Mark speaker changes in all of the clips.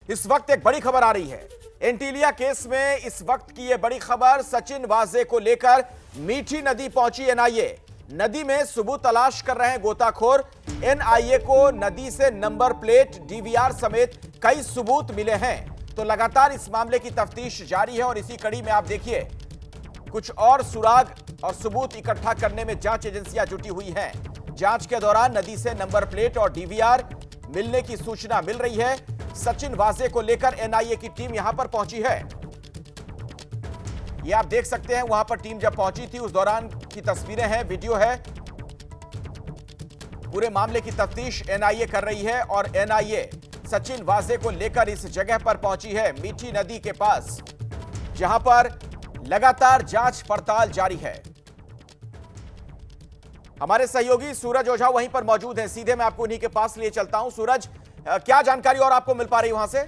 Speaker 1: इस वक्त एक बड़ी खबर आ रही है। एंटीलिया केस में इस वक्त की यह बड़ी खबर, सचिन वाजे को लेकर मीठी नदी पहुंची एनआईए। नदी में सबूत तलाश कर रहे हैं गोताखोर। एनआईए को नदी से नंबर प्लेट, डीवीआर समेत कई सबूत मिले हैं। तो लगातार इस मामले की तफ्तीश जारी है और इसी कड़ी में आप देखिए कुछ और सुराग और सबूत इकट्ठा करने में जांच एजेंसियां जुटी हुई हैं। जांच के दौरान नदी से नंबर प्लेट और डीवीआर मिलने की सूचना मिल रही है। सचिन वाजे को लेकर एनआईए की टीम यहां पर पहुंची है। ये आप देख सकते हैं, वहां पर टीम जब पहुंची थी उस दौरान की तस्वीरें हैं, वीडियो है। पूरे मामले की तफ्तीश एनआईए कर रही है और एनआईए सचिन वाजे को लेकर इस जगह पर पहुंची है, मीठी नदी के पास, जहां पर लगातार जांच पड़ताल जारी है। हमारे सहयोगी सूरज ओझा वहीं पर मौजूद हैं। सीधे मैं आपको उन्हीं के पास लिए चलता हूं। सूरज, क्या जानकारी और आपको मिल पा रही वहां से?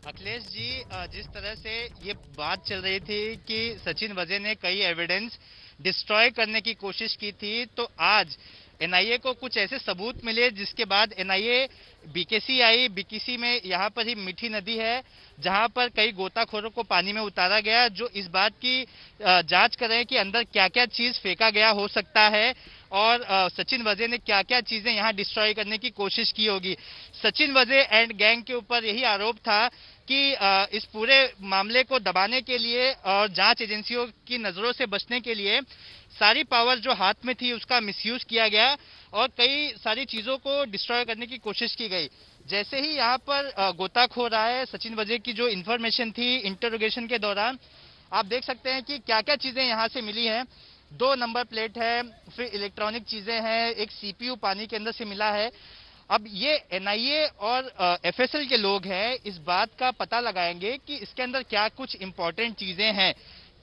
Speaker 2: अखिलेश जी, जिस तरह से ये बात चल रही थी कि सचिन वाजे ने कई एविडेंस डिस्ट्रॉय करने की कोशिश की थी, तो आज एनआईए को कुछ ऐसे सबूत मिले जिसके बाद एनआईए बीकेसी आई। बीकेसी में यहाँ पर ही मीठी नदी है जहाँ पर कई गोताखोरों को पानी में उतारा गया, जो इस बात की जांच कर रहे हैं कि अंदर क्या क्या चीज फेंका गया हो सकता है और सचिन वाजे ने क्या क्या चीजें यहाँ डिस्ट्रॉय करने की कोशिश की होगी। सचिन वाजे एंड गैंग के ऊपर यही आरोप था कि इस पूरे मामले को दबाने के लिए और जांच एजेंसियों की नजरों से बचने के लिए सारी पावर जो हाथ में थी उसका मिसयूज किया गया और कई सारी चीजों को डिस्ट्रॉय करने की कोशिश की गई। जैसे ही यहाँ पर गोताखोर आए, सचिन वाजे की जो इन्फॉर्मेशन थी इंटरोगेशन के दौरान, आप देख सकते हैं कि क्या क्या चीजें यहाँ से मिली हैं। 2 नंबर प्लेट है, फिर इलेक्ट्रॉनिक चीजें हैं, एक सीपीयू पानी के अंदर से मिला है। अब ये एनआईए और एफएसएल के लोग हैं, इस बात का पता लगाएंगे कि इसके अंदर क्या कुछ इंपॉर्टेंट चीजें हैं।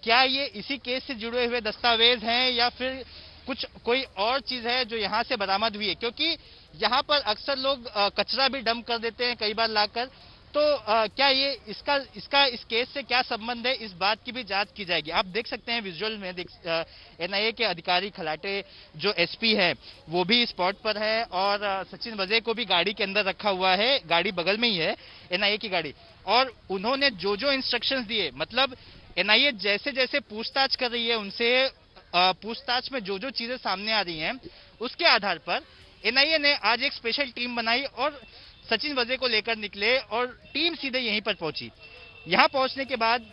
Speaker 2: क्या ये इसी केस से जुड़े हुए दस्तावेज हैं या फिर कुछ कोई और चीज है जो यहाँ से बरामद हुई है, क्योंकि यहाँ पर अक्सर लोग कचरा भी डंप कर देते हैं कई बार लाकर। तो क्या ये इसका इस केस से क्या संबंध है, इस बात की भी जांच की जाएगी। आप देख सकते हैं विजुअल में एनआईए के अधिकारी खलाटे जो एसपी है वो भी स्पॉट पर है और सचिन वाजे को भी गाड़ी के अंदर रखा हुआ है, गाड़ी बगल में ही है एनआईए की गाड़ी। और उन्होंने जो जो इंस्ट्रक्शंस दिए, मतलब एनआईए जैसे जैसे पूछताछ कर रही है उनसे, पूछताछ में जो जो चीजें सामने आ रही हैं उसके आधार पर एनआईए ने आज एक स्पेशल टीम बनाई और सचिन वाजे को लेकर निकले और टीम सीधे यहीं पर पहुंची। यहां पहुंचने के बाद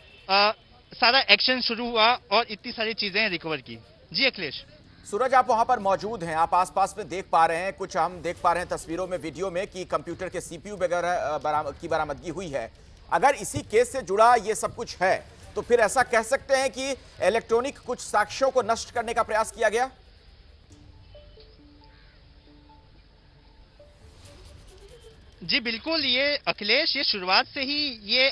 Speaker 2: सारा एक्शन शुरू हुआ और इतनी सारी चीजें रिकवर की। जी अखिलेश।
Speaker 1: सूरज, आप वहां पर मौजूद हैं, आप आसपास में देख पा रहे हैं, कुछ हम देख पा रहे हैं तस्वीरों में, वीडियो में कि कंप्यूटर के सीपीयू वगैरह की बरामदगी हुई है। अगर इसी केस से जुड़ा ये सब कुछ है तो फिर ऐसा कह सकते हैं कि इलेक्ट्रॉनिक कुछ साक्ष्यों को नष्ट करने का प्रयास किया गया?
Speaker 2: जी बिल्कुल, ये अखिलेश, ये शुरुआत से ही ये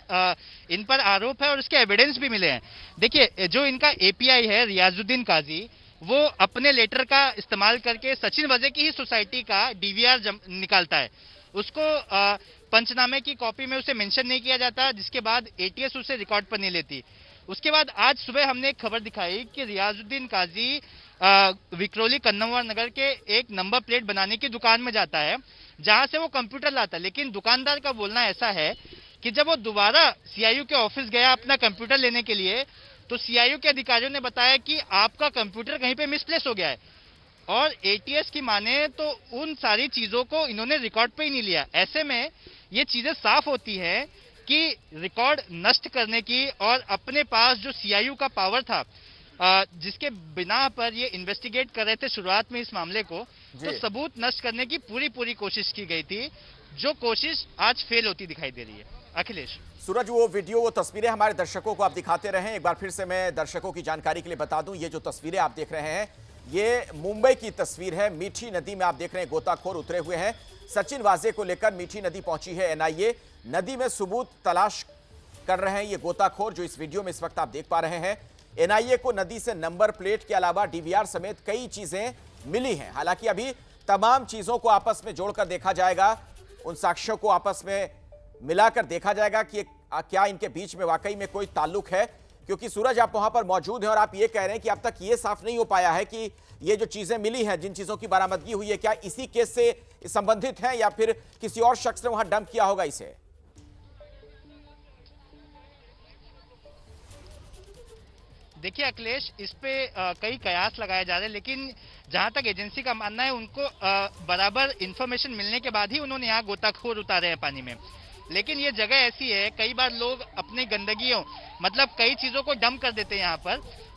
Speaker 2: इन पर आरोप है और इसके एविडेंस भी मिले हैं। देखिए, जो इनका एपीआई है रियाजुद्दीन काजी, वो अपने लेटर का इस्तेमाल करके सचिन वाजे की ही सोसाइटी का डीवीआर निकालता है। उसको पंचनामे की कॉपी में उसे मेंशन नहीं किया जाता, जिसके बाद एटीएस उसे रिकॉर्ड पर नहीं लेती। उसके बाद आज सुबह हमने एक खबर दिखाई कि रियाजुद्दीन काजी विक्रोली कन्नौर नगर के एक नंबर प्लेट बनाने की दुकान में जाता है जहां से वो कंप्यूटर लाता है। लेकिन दुकानदार का बोलना ऐसा है कि जब वो दोबारा सीआईयू के ऑफिस गया अपना कंप्यूटर लेने के लिए, तो सीआईयू के अधिकारियों ने बताया कि आपका कंप्यूटर कहीं पे मिसप्लेस हो गया है और एटीएस की माने तो उन सारी चीजों को इन्होंने रिकॉर्ड पे ही नहीं लिया। ऐसे में ये चीजें साफ होती है कि रिकॉर्ड नष्ट करने की और अपने पास जो सीआईयू का पावर था, जिसके बिना पर ये इन्वेस्टिगेट कर रहे थे शुरुआत में इस मामले को, तो सबूत नष्ट करने की पूरी कोशिश की गई थी, जो कोशिश आज फेल होती दिखाई दे रही है। अखिलेश।
Speaker 1: सूरज, वो वीडियो, वो तस्वीरें हमारे दर्शकों को आप दिखाते रहें। एक बार फिर से मैं दर्शकों की जानकारी के लिए बता दूं, ये जो तस्वीरें आप देख रहे हैं ये मुंबई की तस्वीर है। मीठी नदी में आप देख रहे हैं गोताखोर उतरे हुए हैं। सचिन वाजे को लेकर मीठी नदी पहुंची है एनआईए। नदी में सबूत तलाश कर रहे हैं ये गोताखोर, जो इस वीडियो में इस वक्त आप देख पा रहे हैं। एनआईए को नदी से नंबर प्लेट के अलावा डीवीआर समेत कई चीजें मिली हैं। हालांकि अभी तमाम चीजों को आपस में जोड़कर देखा जाएगा, उन साक्ष्यों को आपस में मिलाकर देखा जाएगा कि क्या इनके बीच में वाकई में कोई ताल्लुक है, क्योंकि सूरज आप वहां पर मौजूद हैं और आप ये कह रहे हैं कि अब तक ये साफ नहीं हो पाया है कि ये जो चीजें मिली हैं, जिन चीजों की बरामदगी हुई है, क्या इसी केस से संबंधित है या फिर किसी और शख्स ने वहां डंप किया होगा इसे?
Speaker 2: देखिए अखिलेश, इस पे कई कयास लगाए जा रहे हैं, लेकिन जहां तक एजेंसी का मानना है, उनको बराबर इंफॉर्मेशन मिलने के बाद ही उन्होंने यहाँ गोताखोर उतारे हैं पानी में। लेकिन ये जगह ऐसी है, कई बार लोग अपनी गंदगियों मतलब कई चीजों को डंप कर देते हैं यहाँ पर,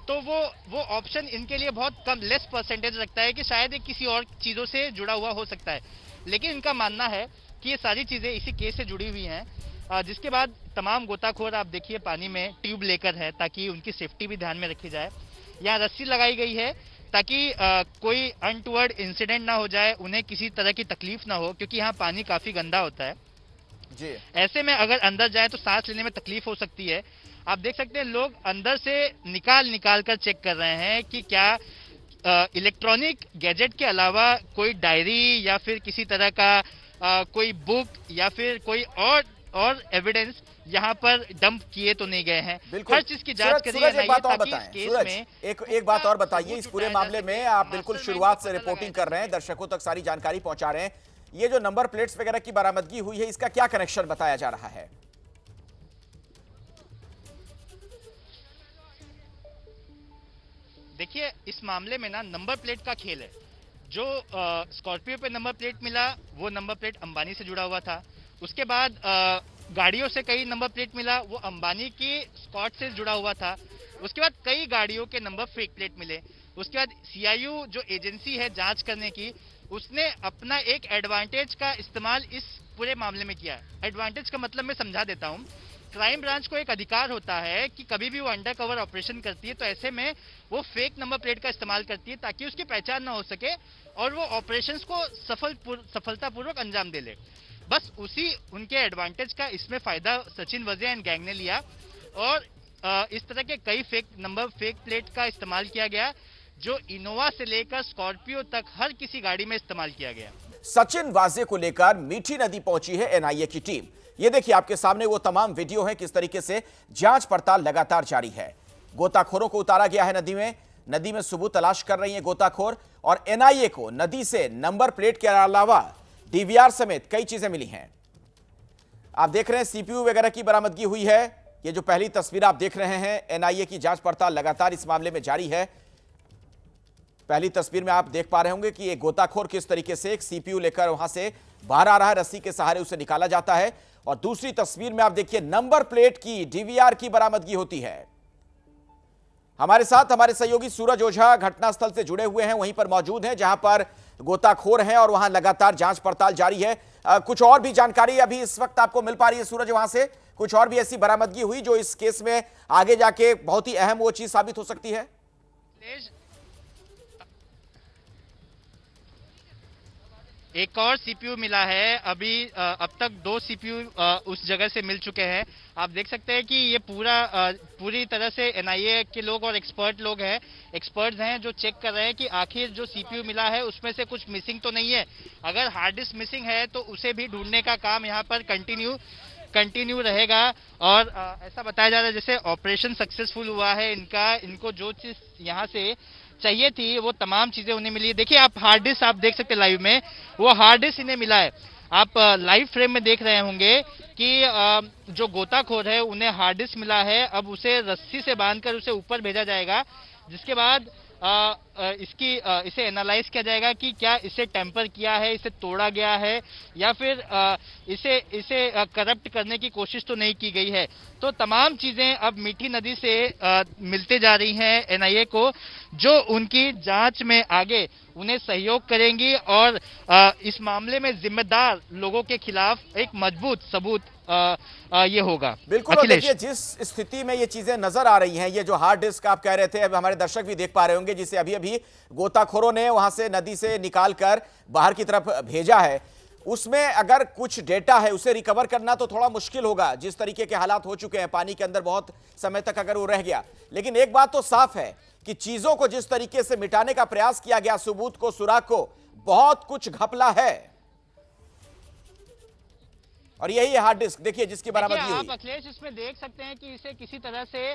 Speaker 2: तो वो ऑप्शन इनके लिए बहुत कम, लेस परसेंटेज रखता है कि शायद ये किसी और चीजों से जुड़ा हुआ हो सकता है। लेकिन इनका मानना है कि ये सारी चीजें इसी केस से जुड़ी हुई हैं, जिसके बाद तमाम गोताखोर आप देखिए पानी में ट्यूब लेकर है, ताकि उनकी सेफ्टी भी ध्यान में रखी जाए। यहाँ रस्सी लगाई गई है ताकि कोई अनटूवर्ड इंसिडेंट ना हो जाए, उन्हें किसी तरह की तकलीफ ना हो, क्योंकि यहाँ पानी काफी गंदा होता है
Speaker 1: जी।
Speaker 2: ऐसे में अगर अंदर जाए तो सांस लेने में तकलीफ हो सकती है। आप देख सकते हैं लोग अंदर से निकाल कर चेक कर रहे हैं कि क्या इलेक्ट्रॉनिक गैजेट के अलावा कोई डायरी या फिर किसी तरह का कोई बुक या फिर कोई और एविडेंस यहाँ पर डंप किए तो नहीं गए हैं। हर चीज की जांच करी
Speaker 1: सूरज, एक बात और बताएं सूरज, एक बात और बताइए, इस पूरे मामले में आप बिल्कुल शुरुआत से रिपोर्टिंग कर रहे हैं, दर्शकों तक सारी जानकारी पहुंचा रहे हैं। ये जो नंबर प्लेट्स वगैरह की बरामदगी हुई है, इसका क्या कनेक्शन बताया जा रहा है?
Speaker 2: देखिए, इस मामले में ना नंबर प्लेट का खेल है। जो स्कॉर्पियो पे नंबर प्लेट मिला, वो नंबर प्लेट अंबानी से जुड़ा हुआ था। उसके बाद गाड़ियों से कई नंबर प्लेट मिला, वो अंबानी की स्कॉट से जुड़ा हुआ था। उसके बाद कई गाड़ियों के नंबर फेक प्लेट मिले। उसके बाद सीआईयू जो एजेंसी है जांच करने की, उसने अपना एक एडवांटेज का इस्तेमाल इस पूरे मामले में किया। एडवांटेज का मतलब मैं समझा देता हूं। क्राइम ब्रांच को एक अधिकार होता है कि कभी भी वो अंडर कवर ऑपरेशन करती है, तो ऐसे में वो फेक नंबर प्लेट का इस्तेमाल करती है ताकि उसकी पहचान ना हो सके और वो ऑपरेशंस को सफलतापूर्वक अंजाम दे ले। बस उसी उनके एडवांटेज का इसमें फायदा सचिन वजे एंड गैंग ने लिया और इस तरह के कई फेक प्लेट का इस्तेमाल किया गया, जो इनोवा से लेकर स्कॉर्पियो तक हर किसी गाड़ी में इस्तेमाल किया गया।
Speaker 1: सचिन वाजे को लेकर मीठी नदी पहुंची है एनआईए की टीम। ये देखिए आपके सामने वो तमाम वीडियो हैं, किस तरीके से जांच पड़ताल लगातार जारी है। गोताखोरों को उतारा गया है नदी में सबूत तलाश कर रही है गोताखोर, और एनआईए को नदी से नंबर प्लेट के अलावा डीवीआर समेत कई चीजें मिली हैं। आप देख रहे हैं सीपीयू वगैरह की बरामदगी हुई है। ये जो पहली तस्वीर आप देख रहे हैं, एनआईए की जांच पड़ताल लगातार इस मामले में जारी है। पहली तस्वीर में आप देख पा रहे होंगे कि एक गोताखोर किस तरीके से एक सीपीयू लेकर वहां से बाहर आ रहा है, रस्सी के सहारे उसे निकाला जाता है। और दूसरी तस्वीर में आप देखिए नंबर प्लेट की डीवीआर की बरामदगी होती है। हमारे साथ हमारे सहयोगी सूरज ओझा घटनास्थल से जुड़े हुए हैं, वहीं पर मौजूद हैं जहां पर गोताखोर हैं और वहां लगातार जांच पड़ताल जारी है। कुछ और भी जानकारी अभी इस वक्त आपको मिल पा रही है सूरज? वहां से कुछ और भी ऐसी बरामदगी हुई जो इस केस में आगे जाके बहुत ही अहम वो चीज साबित हो सकती है?
Speaker 2: एक और सीपीयू मिला है। अभी अब तक 2 सीपीयू उस जगह से मिल चुके हैं। आप देख सकते हैं कि ये पूरी तरह से एनआईए के लोग और एक्सपर्ट्स हैं जो चेक कर रहे हैं कि आखिर जो सीपीयू मिला है उसमें से कुछ मिसिंग तो नहीं है। अगर हार्ड डिस्क मिसिंग है तो उसे भी ढूंढने का काम यहाँ पर कंटिन्यू रहेगा। और ऐसा बताया जा रहा है जैसे ऑपरेशन सक्सेसफुल हुआ है इनको जो चीज यहाँ से चाहिए थी वो तमाम चीजें उन्हें मिली है। देखिए आप हार्ड डिस्क आप देख सकते हैं लाइव में, वो हार्ड डिस्क इन्हें मिला है। आप लाइव फ्रेम में देख रहे होंगे कि जो गोताखोर है उन्हें हार्ड डिस्क मिला है। अब उसे रस्सी से बांधकर उसे ऊपर भेजा जाएगा, जिसके बाद इसे एनालाइज किया जाएगा कि क्या इसे टेम्पर किया है, इसे तोड़ा गया है या फिर इसे करप्ट करने की कोशिश तो नहीं की गई है। तो तमाम चीजें अब मीठी नदी से मिलते जा रही हैं एनआईए को, जो उनकी जांच में आगे उन्हें सहयोग करेंगी और इस मामले में जिम्मेदार लोगों के खिलाफ एक मजबूत सबूत ये होगा।
Speaker 1: बिल्कुल। और देखिए जिस स्थिति में ये चीजें नजर आ रही हैं, ये जो हार्ड डिस्क आप कह रहे थे, अब हमारे दर्शक भी देख पा रहे होंगे, जिसे अभी गोताखोरों ने वहां से नदी से निकालकर बाहर की तरफ भेजा है, उसमें अगर कुछ डेटा है उसे रिकवर करना तो थोड़ा मुश्किल होगा। जिस तरीके के हालात हो चुके हैं, पानी के अंदर बहुत समय तक अगर वो रह गया। लेकिन एक बात तो साफ है कि चीजों को जिस तरीके से मिटाने का प्रयास किया गया, सबूत को, सुराग को, बहुत कुछ घपला है। और यही है हार्ड डिस्क, देखिए जिसकी बरामदगी
Speaker 2: देखिए,
Speaker 1: हुई।
Speaker 2: आप अखिलेश इसमें देख सकते हैं कि इसे किसी तरह से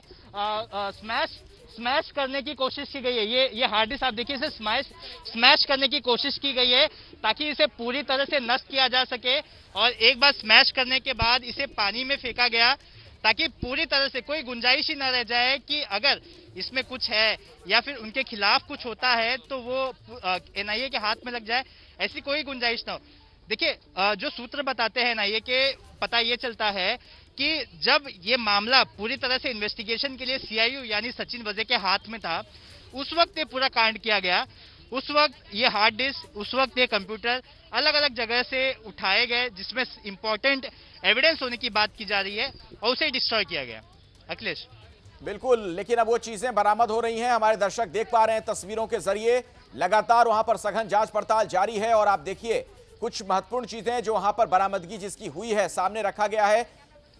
Speaker 2: स्मैश करने की कोशिश की गई है। ये हार्ड डिस्क आप देखिए, इसे स्मैश करने की कोशिश की गई है ताकि इसे पूरी तरह से नष्ट किया जा सके। और एक बार स्मैश करने के बाद इसे पानी में फेंका गया ताकि पूरी तरह से कोई गुंजाइश ही न रह जाए कि अगर इसमें कुछ है या फिर उनके खिलाफ कुछ होता है तो वो एनआईए के हाथ में लग जाए, ऐसी कोई गुंजाइश ना हो। देखिए, जो सूत्र बताते हैं एनआईए के, पता ये चलता है कि जब ये मामला पूरी तरह से इन्वेस्टिगेशन के लिए सीआईयू यानी सचिन वजे के हाथ में था, उस वक्त ये पूरा कांड किया गया। उस वक्त ये हार्ड डिस्क, उस वक्त ये कंप्यूटर अलग अलग जगह से उठाए गए जिसमें इंपॉर्टेंट एविडेंस होने की बात की जा रही है और उसे डिस्ट्रॉय किया गया। अखिलेश,
Speaker 1: बिल्कुल, लेकिन अब वो चीजें बरामद हो रही हैं, हमारे दर्शक देख पा रहे हैं तस्वीरों के जरिए। लगातार वहां पर सघन जांच पड़ताल जारी है और आप देखिए कुछ महत्वपूर्ण चीजें जो वहां पर बरामदगी जिसकी हुई है सामने रखा गया है।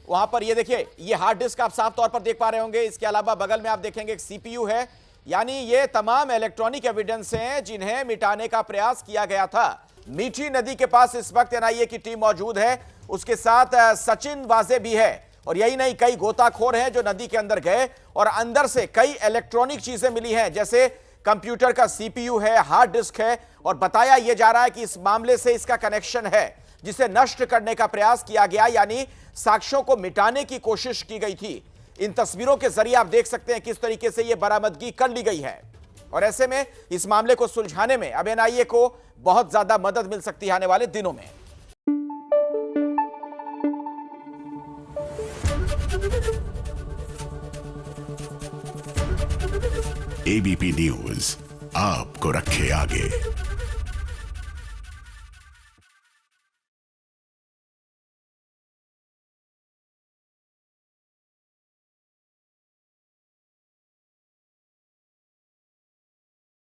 Speaker 1: वहां पर ये देखिए, ये हार्ड डिस्क आप साफ तौर पर देख पा रहे होंगे। इसके अलावा बगल में आप देखेंगे एक सीपीयू है, यानी ये तमाम इलेक्ट्रॉनिक एविडेंस हैं जिन्हें मिटाने का प्रयास किया गया था। मीठी नदी के पास इस वक्त एनआईए की टीम मौजूद है, उसके साथ सचिन वाजे भी है और यही नहीं, कई गोताखोर हैं जो नदी के अंदर गए और अंदर से कई इलेक्ट्रॉनिक चीजें मिली हैं, जैसे कंप्यूटर का सीपीयू है, हार्ड डिस्क है और बताया यह जा रहा है कि इस मामले से इसका कनेक्शन है जिसे नष्ट करने का प्रयास किया गया, यानी साक्ष्यों को मिटाने की कोशिश की गई थी। इन तस्वीरों के जरिए आप देख सकते हैं किस तरीके से यह बरामदगी कर ली गई है और ऐसे में इस मामले को सुलझाने में अब एनआईए को बहुत ज्यादा मदद मिल सकती है आने वाले दिनों में।
Speaker 3: एबीपी न्यूज आपको रखे आगे।